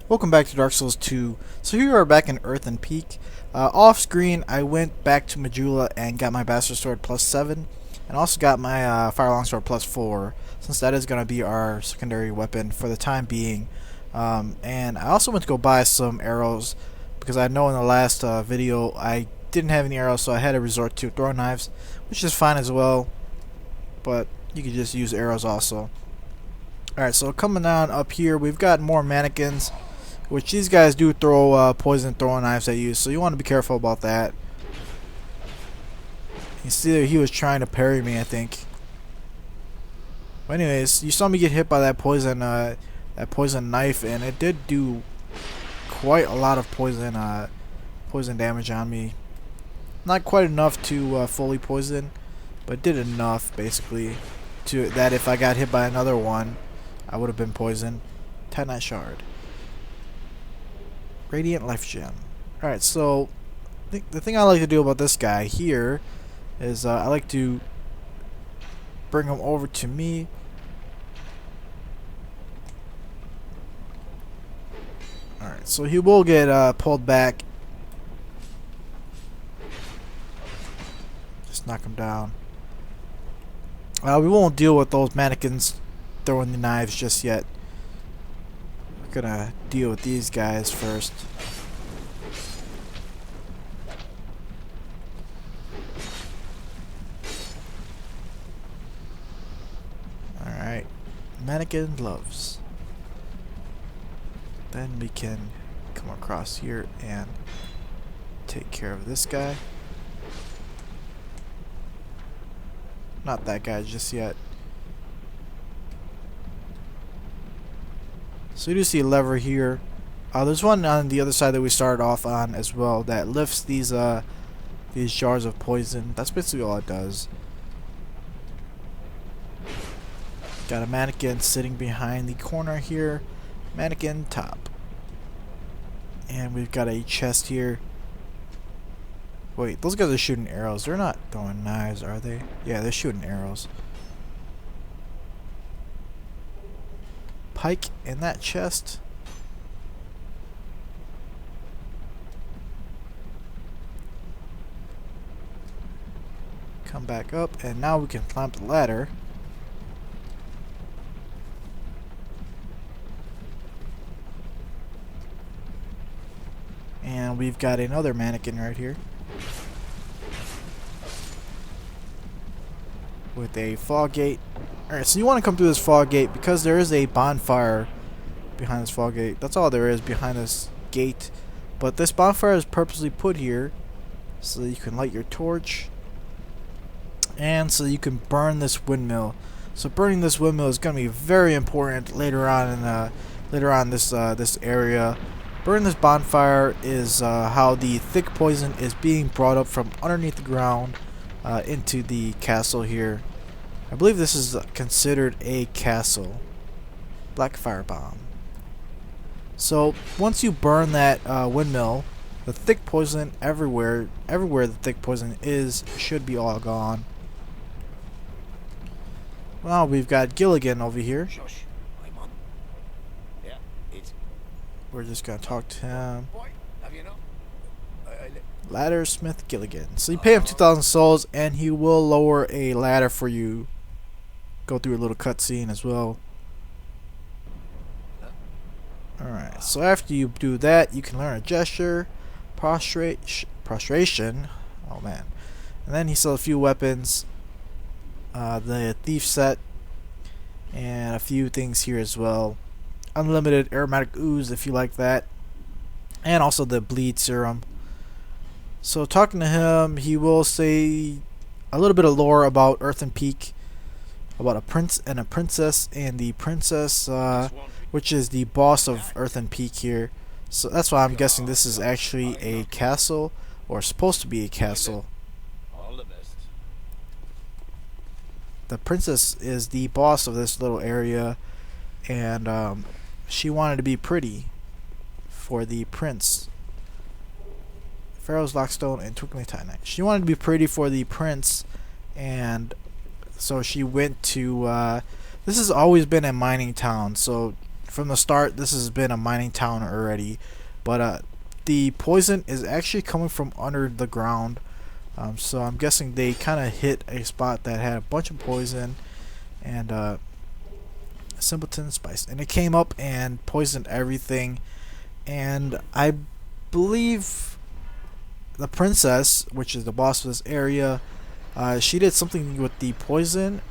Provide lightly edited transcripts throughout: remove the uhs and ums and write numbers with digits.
Welcome back to Dark Souls 2. So here we are back in Earthen Peak. Off screen, I went back to Majula and got my Bastard Sword +7, and also got my Fire Longsword +4, since that is going to be our secondary weapon for the time being. And I also went to go buy some arrows, because I know in the last video I didn't have any arrows, so I had to resort to throwing knives, which is fine as well, but you could just use arrows also. Alright, so coming down up here, we've got more mannequins, which these guys do throw poison throwing knives at you, so you want to be careful about that. You see that he was trying to parry me, I think. But anyways, you saw me get hit by that poison knife, and it did do quite a lot of poison damage on me. Not quite enough to fully poison, but it did enough basically to that if I got hit by another one, I would have been poisoned. Titanite shard. Radiant life gem. Alright, so the thing I like to do about this guy here is I like to bring him over to me. Alright, so he will get pulled back. Just knock him down. We won't deal with those mannequins throwing the knives just yet. Gonna deal with these guys first. Alright. Mannequin gloves. Then we can come across here and take care of this guy. Not that guy just yet. So you do see a lever here. There's one on the other side that we started off on as well that lifts these jars of poison. That's basically all it does. Got a mannequin sitting behind the corner here. Mannequin top. And we've got a chest here. Wait, those guys are shooting arrows. They're not throwing knives, are they? Yeah, they're shooting arrows. Pike in that chest. Come back up, and now we can climb the ladder. And we've got another mannequin right here with a fog gate. Alright, so you want to come through this fog gate because there is a bonfire behind this fog gate. That's all there is behind this gate. But this bonfire is purposely put here so that you can light your torch and so you can burn this windmill. So burning this windmill is going to be very important later on in this area. Burning this bonfire is how the thick poison is being brought up from underneath the ground into the castle here. I believe this is considered a castle. Black firebomb. So once you burn that windmill, the thick poison everywhere the thick poison is should be all gone. Well, we've got Gilligan over here. We're just gonna talk to him. Laddersmith Gilligan. So you pay him 2,000 souls, and he will lower a ladder for you. Go through a little cutscene as well. Alright, so after you do that, you can learn a gesture, prostration. Oh man. And then he sells a few weapons, the thief set, and a few things here as well. Unlimited aromatic ooze if you like that, and also the bleed serum. So talking to him, he will say a little bit of lore about Earthen Peak, about a prince and a princess, and the princess, which is the boss of Earthen Peak here. So that's why I'm guessing this is actually a castle, or supposed to be a castle. The princess is the boss of this little area, and she wanted to be pretty for the prince. Pharaoh's Lockstone and Twinkling Titanite. She wanted to be pretty for the prince, and so she went to this has always been a mining town, so from the start, this has been a mining town already, but the poison is actually coming from under the ground. So I'm guessing they kind of hit a spot that had a bunch of poison and simpleton spice, and it came up and poisoned everything. And I believe the princess, which is the boss of this area, she did something with the poison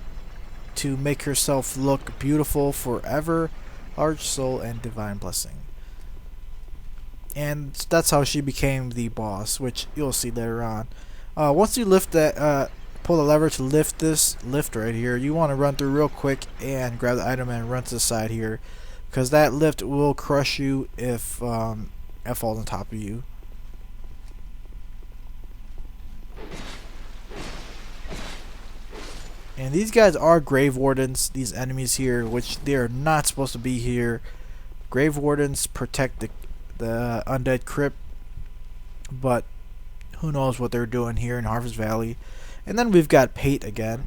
to make herself look beautiful forever, large soul and divine blessing. And that's how she became the boss, which you'll see later on. Once you lift that, pull the lever to lift this lift right here, you want to run through real quick and grab the item and run to the side here, because that lift will crush you if it falls on top of you. And these guys are grave wardens, these enemies here, which they are not supposed to be here. Grave wardens protect the undead crypt, but who knows what they're doing here in Harvest Valley. And then we've got Pate again.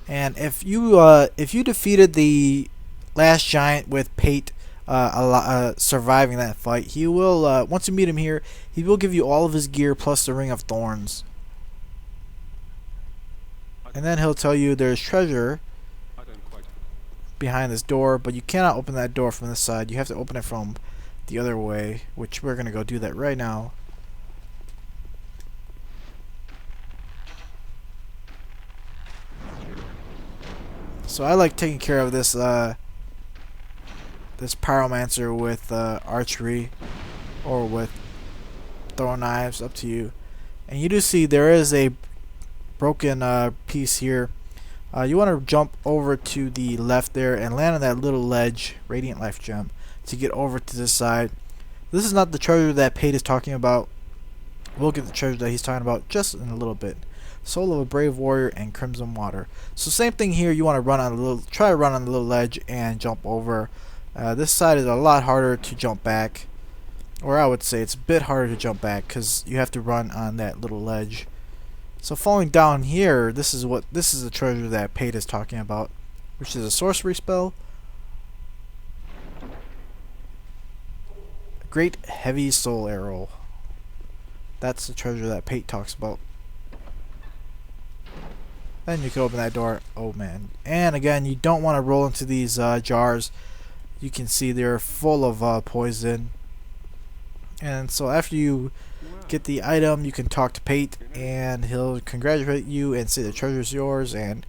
And if you defeated the last giant with Pate surviving that fight, he will once you meet him here, he will give you all of his gear plus the Ring of Thorns. And then he'll tell you there's treasure behind this door, but you cannot open that door from this side. You have to open it from the other way, which we're going to go do that right now. So I like taking care of this this pyromancer with archery or with throwing knives, up to you. And you do see there is a broken piece here. You want to jump over to the left there and land on that little ledge, Radiant Life Gem, to get over to this side. This is not the treasure that Pate is talking about. We'll get the treasure that he's talking about just in a little bit. Soul of a Brave Warrior and Crimson Water. So same thing here. You want to run on a little, try to run on the little ledge and jump over. This side is a lot harder to jump back, or I would say it's a bit harder to jump back because you have to run on that little ledge. So falling down here, this is the treasure that Pate is talking about, which is a sorcery spell. Great Heavy Soul Arrow. That's the treasure that Pate talks about. Then you can open that door. Oh man. And again, you don't want to roll into these jars. You can see they're full of poison. And so after you get the item, you can talk to Pate and he'll congratulate you and say the treasure's yours and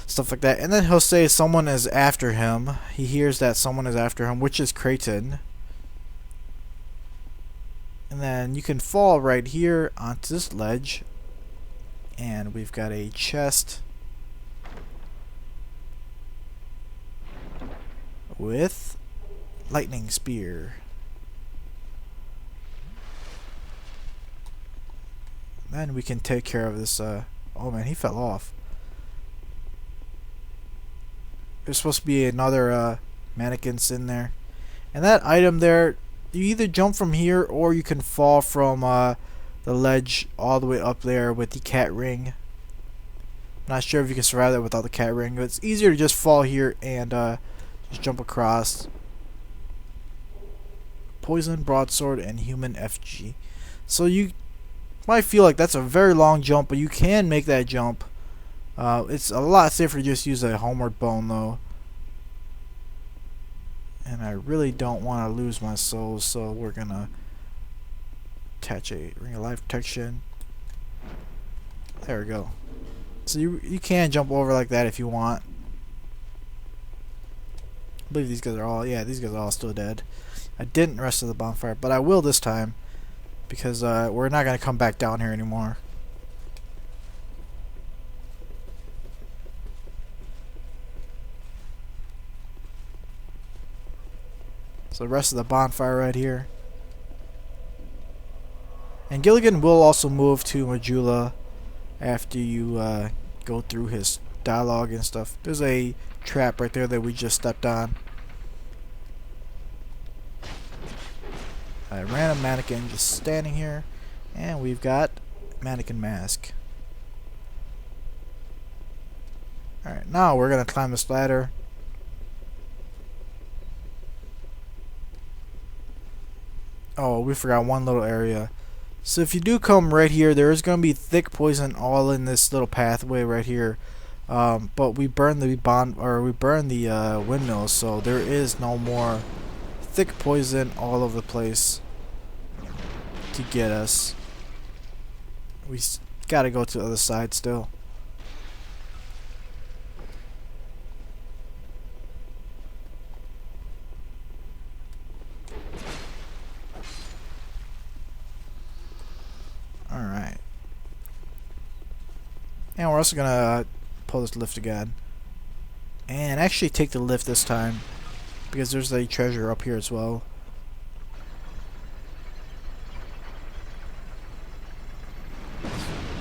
stuff like that. And then he'll say someone is after him. He hears that someone is after him, which is Creighton. And then you can fall right here onto this ledge. And we've got a chest with lightning spear. Then we can take care of this. Oh man, he fell off. There's supposed to be another mannequins in there. And that item there, you either jump from here or you can fall from the ledge all the way up there with the cat ring. Not sure if you can survive that without the cat ring, but it's easier to just fall here and just jump across. Poison, broadsword, and human FG. So you might feel like that's a very long jump, but you can make that jump. It's a lot safer to just use a homeward bone though. And I really don't want to lose my souls, so we're gonna attach a ring of life protection. There we go. So you can jump over like that if you want. I believe these guys are all, yeah, these guys are all still dead. I didn't rest of the bonfire, but I will this time because we're not gonna come back down here anymore. So the rest of the bonfire right here. And Gilligan will also move to Majula after you go through his dialogue and stuff. There's a trap right there that we just stepped on. A random mannequin just standing here. And we've got mannequin mask. Alright, now we're going to climb this ladder. Oh, we forgot one little area. So if you do come right here, there is going to be thick poison all in this little pathway right here. But we burned the windmills, so there is no more thick poison all over the place to get us. We gotta go to the other side still. Alright. And we're also gonna pull this lift again. And actually take the lift this time, because there's a treasure up here as well.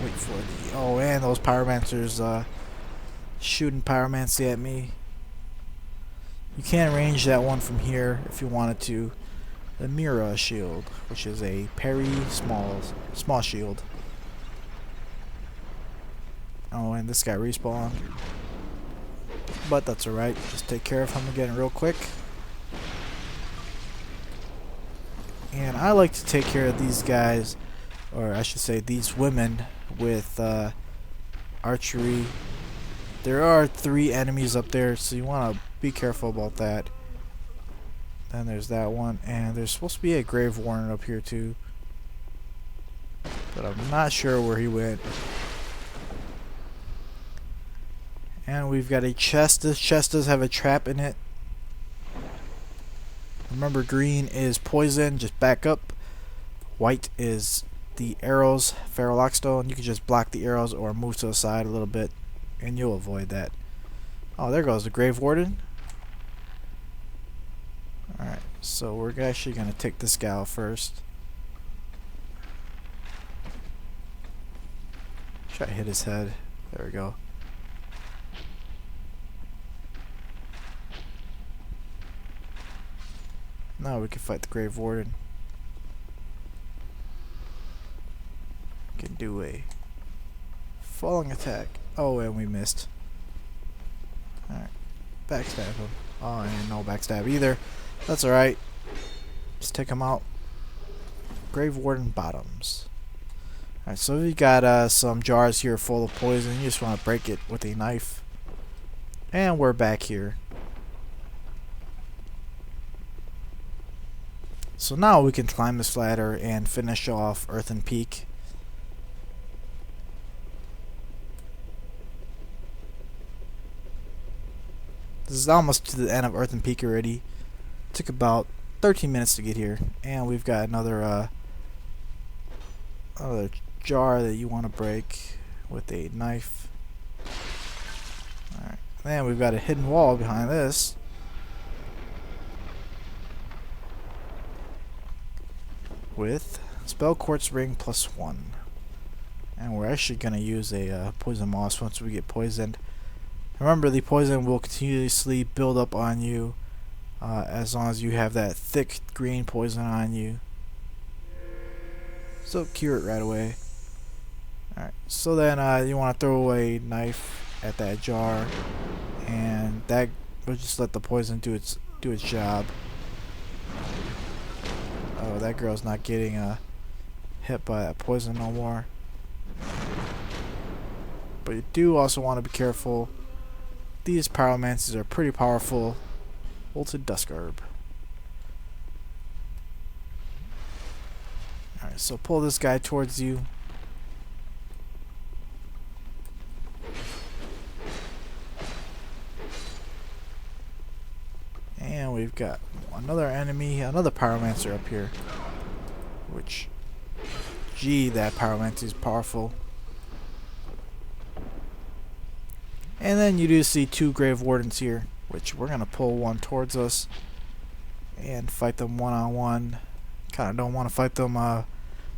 Wait for the... Oh, and those pyromancers shooting pyromancy at me. You can range that one from here if you wanted to. The Mytha shield, which is a parry small shield. Oh, and this guy respawned. But that's alright. Just take care of him again real quick. And I like to take care of these guys, or I should say these women, with archery. There are 3 enemies up there, so you want to be careful about that. Then there's that one, and there's supposed to be a grave warden up here too, but I'm not sure where he went. And we've got a chest. This chest does have a trap in it. Remember, green is poison, just back up. White is the arrows, Feral Lockstone. You can just block the arrows or move to the side a little bit, and you'll avoid that. Oh, there goes the grave warden. Alright, so we're actually going to take this guy out first. Try to hit his head. There we go. Now we can fight the grave warden. Can do a falling attack. Oh, and we missed. Alright, backstab him. Oh, and no backstab either. That's alright. Just take him out. Grave Warden bottoms. Alright, so we got some jars here full of poison. You just want to break it with a knife. And we're back here. So now we can climb this ladder and finish off Earthen Peak. This is almost to the end of Earthen Peak already. Took about 13 minutes to get here, and we've got another jar that you want to break with a knife. Alright, then we've got a hidden wall behind this. With Spell Quartz Ring +1. And we're actually going to use a poison moss once we get poisoned. Remember, the poison will continuously build up on you as long as you have that thick green poison on you. So cure it right away. Alright, so then you want to throw a knife at that jar, and that will just let the poison do its job. Oh, that girl's not getting hit by that poison no more. But you do also want to be careful. These pyromancies are pretty powerful. Bolted Dusk Herb. Alright, so pull this guy towards you. And we've got another enemy, another pyromancer up here. Which, gee, that pyromancy is powerful. And then you do see 2 grave wardens here, which we're gonna pull one towards us and fight them one-on-one. Kind of don't want to fight them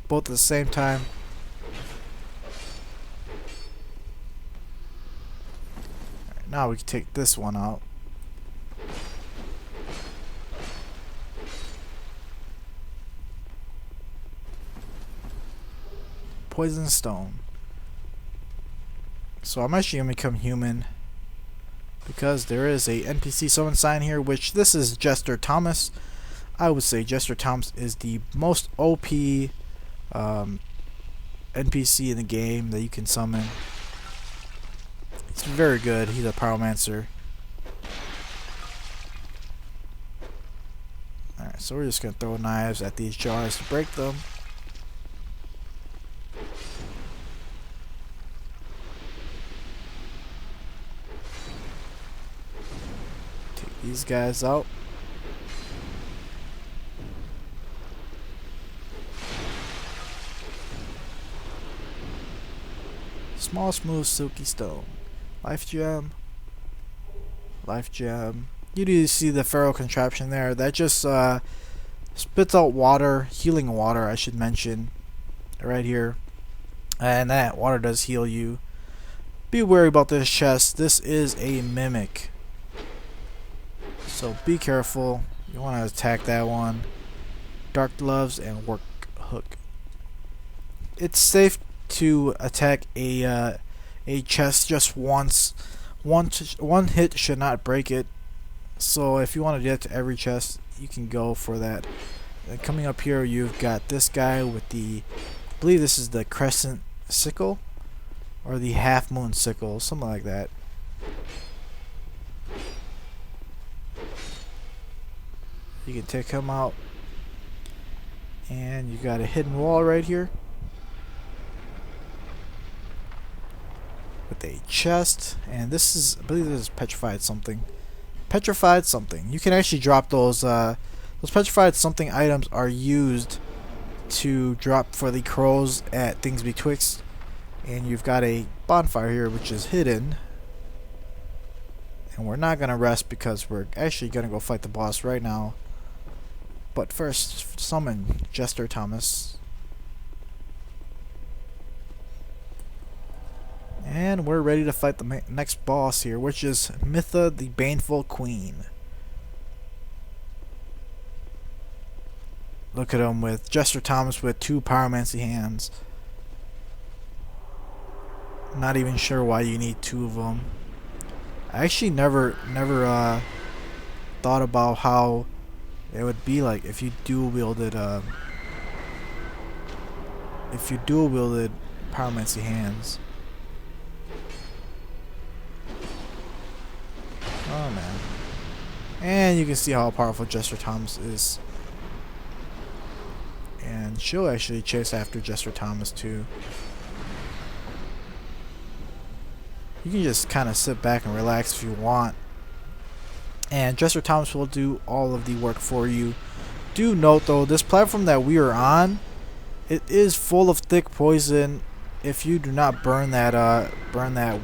both at the same time. Alright, now we can take this one out. Poison Stone. So I'm actually going to become human, because there is a NPC summon sign here, which this is Jester Thomas. I would say Jester Thomas is the most OP NPC in the game that you can summon. He's very good. He's a pyromancer. Alright, so we're just gonna throw knives at these jars to break them. Take these guys out. Small, smooth, silky stone. Life gem. Life gem. You do see the feral contraption there. That just spits out water, healing water, I should mention, right here. And that water does heal you. Be wary about this chest. This is a mimic, so be careful. You want to attack that one. Dark gloves and work hook. It's safe to attack a chest just once. One hit should not break it. So if you want to do that to every chest, you can go for that. And coming up here, you've got this guy with the, I believe this is the crescent sickle or the half moon sickle, something like that. You can take him out, and you got a hidden wall right here with a chest, and this is, I believe this is petrified something. Petrified something. You can actually drop those petrified something items are used to drop for the crows at things betwixt. And you've got a bonfire here which is hidden. And we're not gonna rest because we're actually gonna go fight the boss right now. But first, summon Jester Thomas. And we're ready to fight the next boss here, which is Mytha, the Baneful Queen. Look at him with Jester Thomas with 2 pyromancy hands. Not even sure why you need 2 of them. I actually never thought about how it would be like if you dual wielded pyromancy hands. Oh man. And you can see how powerful Jester Thomas is. And she'll actually chase after Jester Thomas too. You can just kind of sit back and relax if you want. And Jester Thomas will do all of the work for you. Do note though, this platform that we are on, it is full of thick poison if you do not burn that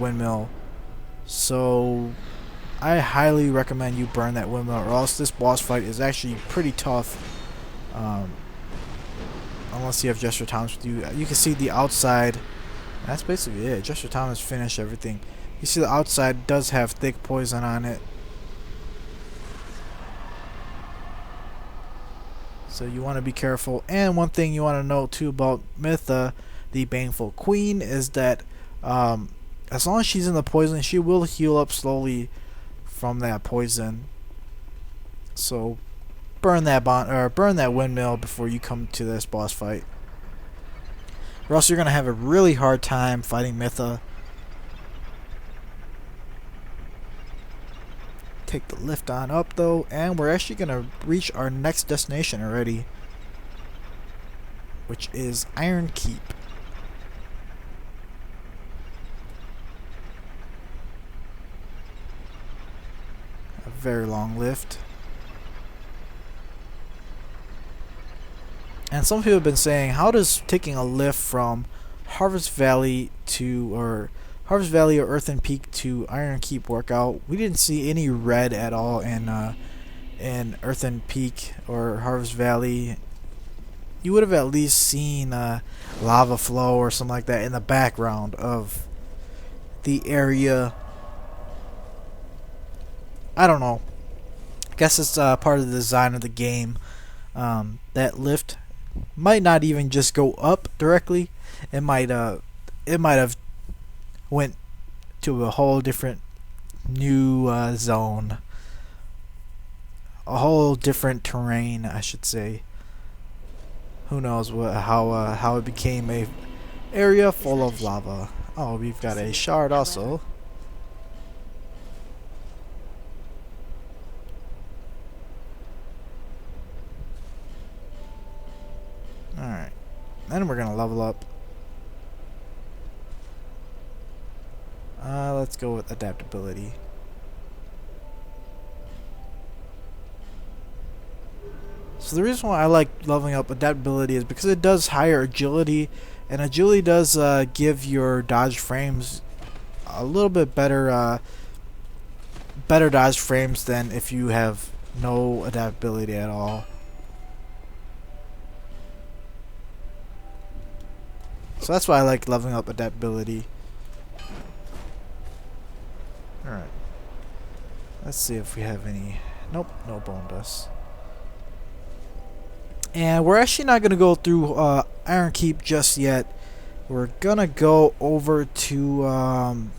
windmill. So I highly recommend you burn that windmill, or else this boss fight is actually pretty tough. Unless you have Jester Thomas with you. You can see the outside. That's basically it. Jester Thomas finished everything. You see the outside does have thick poison on it. So you want to be careful. And one thing you want to know too about Mytha, the Baneful Queen, is that as long as she's in the poison, she will heal up slowly from that poison. So burn that windmill before you come to this boss fight, or else you're gonna have a really hard time fighting Mytha. Take the lift on up though, and we're actually gonna reach our next destination already, which is Iron Keep. A very long lift. And some people have been saying, how does taking a lift from Harvest Valley or Earthen Peak to Iron Keep work out? We didn't see any red at all in Earthen Peak or Harvest Valley. You would have at least seen lava flow or something like that in the background of the area. I don't know. I guess it's part of the design of the game. That lift might not even just go up directly. It might have went to a whole different new zone. a whole different terrain, I should say. Who knows how it became a area full of lava. Oh, we've got a shard also. Alright. Then we're gonna level up. Let's go with adaptability. So the reason why I like leveling up adaptability is because it does higher agility, and agility does give your dodge frames a little bit better dodge frames than if you have no adaptability at all. So that's why I like leveling up adaptability. Alright. Let's see if we have any. Nope, no bone dust. And we're actually not going to go through Iron Keep just yet. We're going to go over to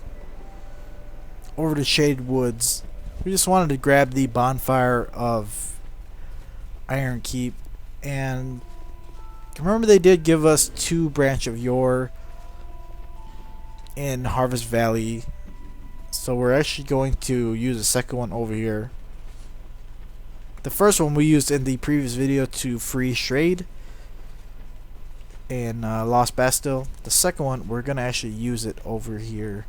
Shaded Woods. We just wanted to grab the bonfire of Iron Keep. And remember, they did give us 2 branch of yore in Harvest Valley. So we're actually going to use the second one over here. The first one we used in the previous video to free Strayed in Lost Bastille. The second one, we're going to actually use it over here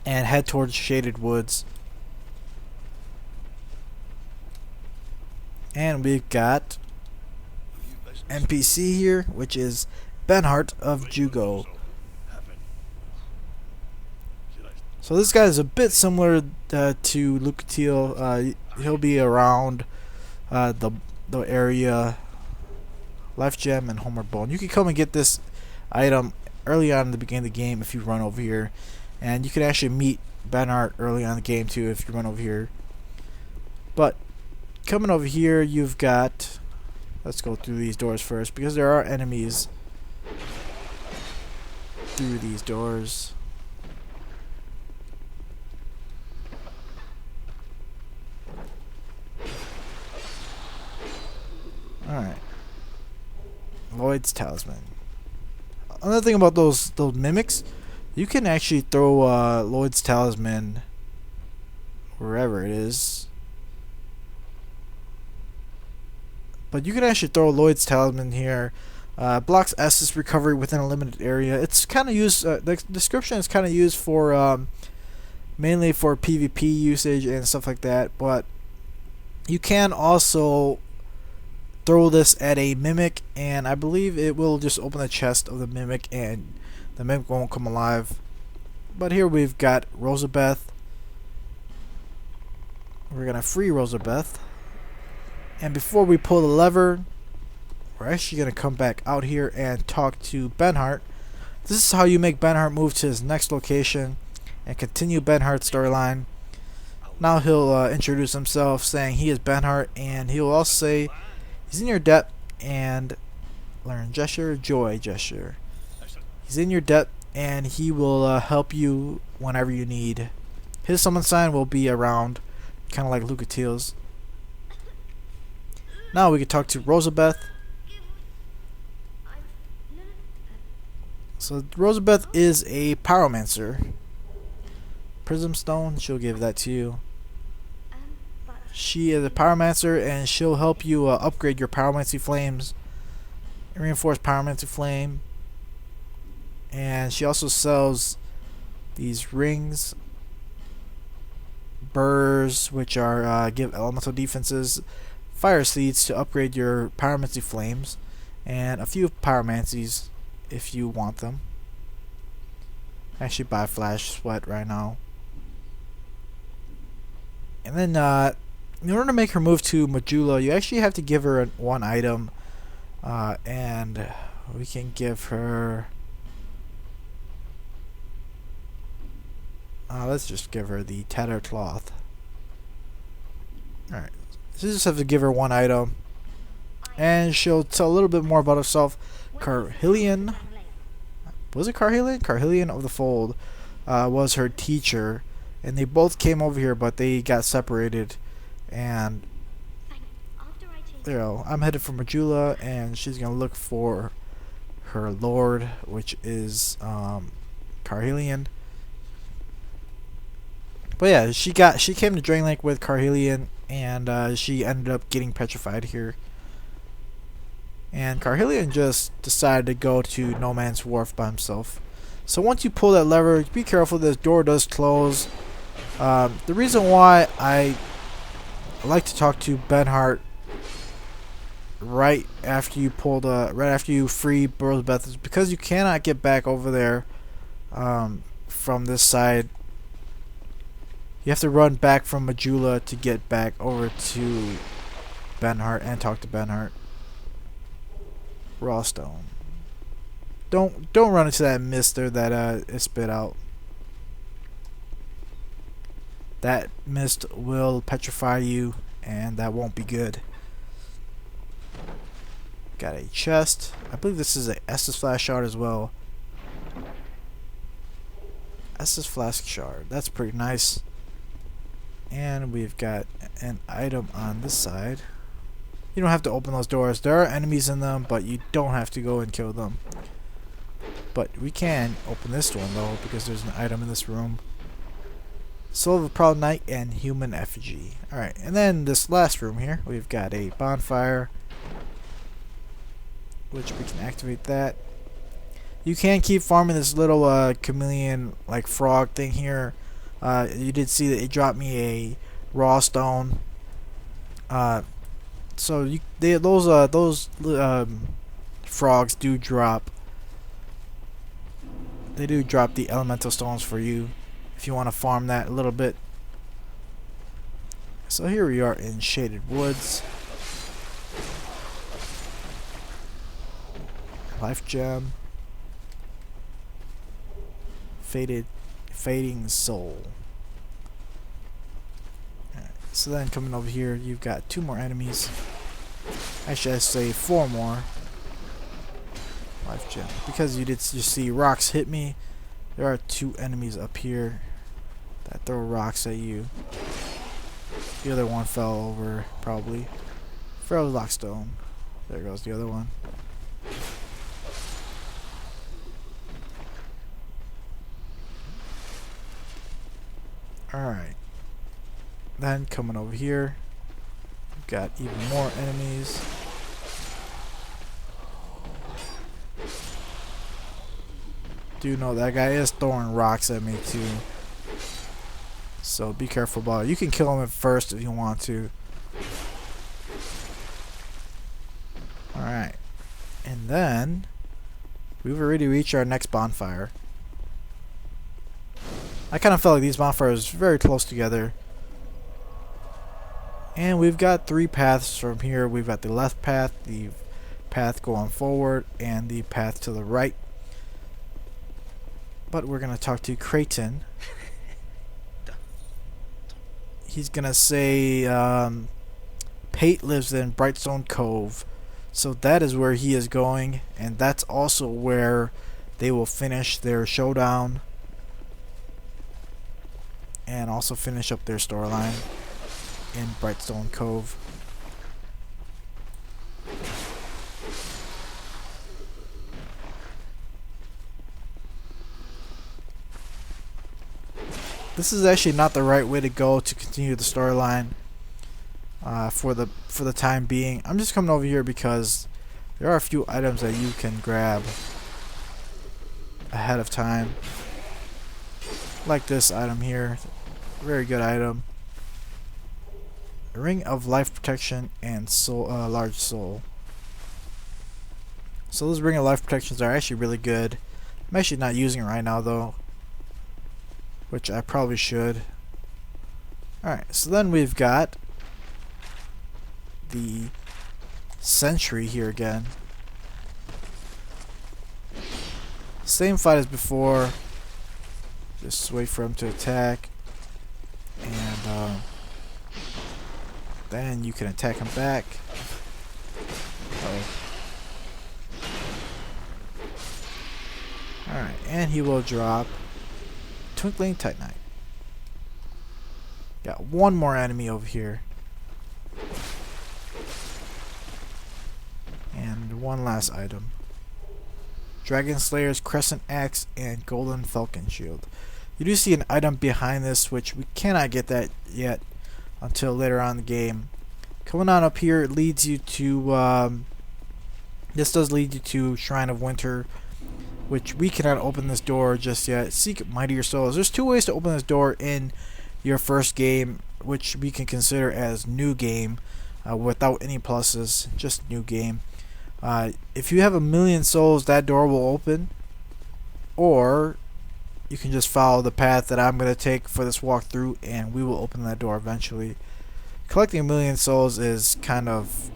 and head towards Shaded Woods. And we've got NPC here, which is Benhart of Jugo. So this guy is a bit similar to Lucatiel. He'll be around the area. Life Gem and Homer Bone. You can come and get this item early on in the beginning of the game if you run over here, and you can actually meet Benhart early on in the game too if you run over here. But coming over here, you've got. Let's go through these doors first because there are enemies through these doors. Alright. Lloyd's Talisman. Another thing about those mimics, you can actually throw Lloyd's Talisman wherever it is. But you can actually throw Lloyd's Talisman here. Blocks Estus recovery within a limited area. It's kind of used, the description is kind of used for mainly for PvP usage and stuff like that. But you can also throw this at a mimic, and I believe it will just open the chest of the mimic and the mimic won't come alive. But here we've got Rosabeth. We're gonna free Rosabeth, and before we pull the lever, we're actually gonna come back out here and talk to Benhart. This is how you make Benhart move to his next location and continue Benhart's storyline. Now he'll introduce himself saying he is Benhart, and he will also say he's in your debt and learn gesture, joy gesture. He's in your debt and he will help you whenever you need. His summon sign will be around, kind of like Lucatiel's. Now we can talk to Rosabeth. So Rosabeth is a pyromancer. Prism stone, she'll give that to you. She is a pyromancer, and she'll help you upgrade your pyromancy flames, reinforced pyromancy flame, and she also sells these rings, burrs, which are give elemental defenses, fire seeds to upgrade your pyromancy flames, and a few pyromancies if you want them. Actually, buy Flash Sweat right now, and then in order to make her move to Majula, you actually have to give her one item, and we can give her. Let's just give her the Tattered Cloth. Alright, so you just have to give her one item, and she'll tell a little bit more about herself. Carhillion, was it Carhillion? Carhillion of the Fold was her teacher, and they both came over here, but they got separated. And you know, I'm headed for Majula, and she's gonna look for her lord, which is Carhelion. But yeah, she came to Drain Lake with Carhelion, and she ended up getting petrified here. And Carhelion just decided to go to No Man's Wharf by himself. So once you pull that lever, be careful. This door does close. The reason why I like to talk to Benhart right after you free Rosabeth is because you cannot get back over there from this side. You have to run back from Majula to get back over to Benhart and talk to Benhart. Raw stone. Don't run into that mister that it spit out. That mist will petrify you, and that won't be good. Got a chest. I believe this is a Estus Flask shard as well. Estus Flask shard. That's pretty nice. And we've got an item on this side. You don't have to open those doors. There are enemies in them, but you don't have to go and kill them. But we can open this one though, because there's an item in this room. Soul of a Proud Knight and Human Effigy. Alright, and then this last room here, we've got a bonfire, which we can activate that. You can keep farming this little chameleon like frog thing here. You did see that it dropped me a raw stone. So those frogs do drop. They do drop the elemental stones for you if you want to farm that a little bit. So here we are in Shaded Woods. Life gem. Fading soul. Alright, so then coming over here, you've got 2 more enemies. Actually, I say 4 more. Life gem. Because you see rocks hit me, there are 2 enemies up here that throw rocks at you. The other one fell over, probably. Feral Lockstone. There goes the other one. Alright. Then coming over here, we've got even more enemies. Do know that guy is throwing rocks at me too. So be careful about it. You can kill him at first if you want to. Alright. And then we've already reached our next bonfire. I kind of felt like these bonfires are very close together. And we've got 3 paths from here. We've got the left path, the path going forward, and the path to the right. But we're going to talk to Creighton. He's going to say Pate lives in Brightstone Cove. So that is where he is going. And that's also where they will finish their showdown. And also finish up their storyline in Brightstone Cove. This is actually not the right way to go to continue the storyline for the time being. I'm just coming over here because there are a few items that you can grab ahead of time. Like this item here. Very good item. Ring of Life Protection and soul, Large Soul. So those Ring of Life Protections are actually really good. I'm actually not using it right now though, which I probably should. Alright, so then we've got the Sentry here again. Same fight as before. Just wait for him to attack. And then you can attack him back. Alright, and he will drop Twinkling Titanite. Got 1 more enemy over here. one last item. Dragon Slayer's Crescent Axe and Golden Falcon Shield. You do see an item behind this, which we cannot get that yet until later on in the game. Coming on up here, it leads you to, this does lead you to Shrine of Winter, which we cannot open this door just yet. Seek Mightier Souls. There's two ways to open this door in your first game, which we can consider as new game, without any pluses, just new game. If you have 1,000,000 souls, that door will open, or you can just follow the path that I'm going to take for this walkthrough, and we will open that door eventually. Collecting 1,000,000 souls is kind of,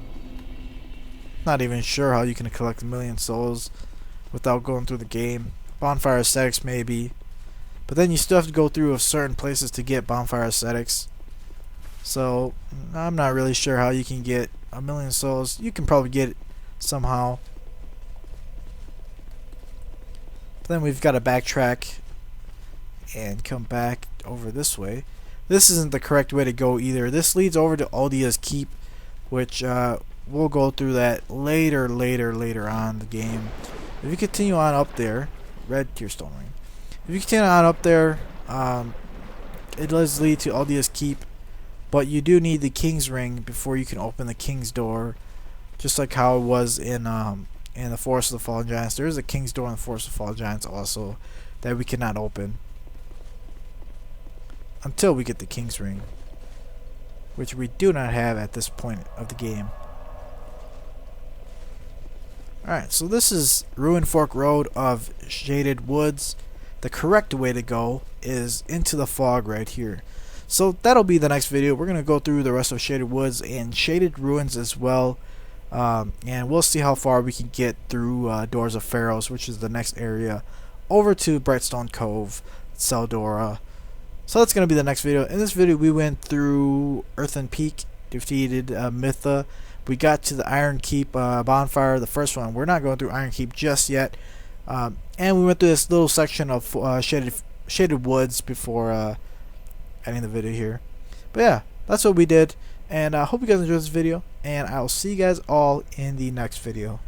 not even sure how you can collect 1,000,000 souls without going through the game. Bonfire Ascetics maybe, but then you still have to go through certain places to get Bonfire Ascetics. So I'm not really sure how you can get 1,000,000 souls. You can probably get it somehow. But then we've got to backtrack and come back over this way. This isn't the correct way to go either. This leads over to Aldia's Keep, which we'll go through that later on in the game. If you continue on up there, red Tearstone Ring. If you continue on up there, it does lead to Aldia's Keep, but you do need the King's Ring before you can open the King's Door, just like how it was in the Forest of the Fallen Giants. There is a King's Door in the Forest of the Fallen Giants also that we cannot open until we get the King's Ring, which we do not have at this point of the game. Alright, so this is Ruin Fork Road of Shaded Woods. The correct way to go is into the fog right here. So that'll be the next video. We're going to go through the rest of Shaded Woods and Shaded Ruins as well. And we'll see how far we can get through Doors of Pharaohs, which is the next area, over to Brightstone Cove, Seldora. So that's going to be the next video. In this video we went through Earthen Peak, defeated Mytha. We got to the Iron Keep bonfire, the first one. We're not going through Iron Keep just yet. And we went through this little section of shaded woods before ending the video here. But yeah, that's what we did. And I hope you guys enjoyed this video. And I'll see you guys all in the next video.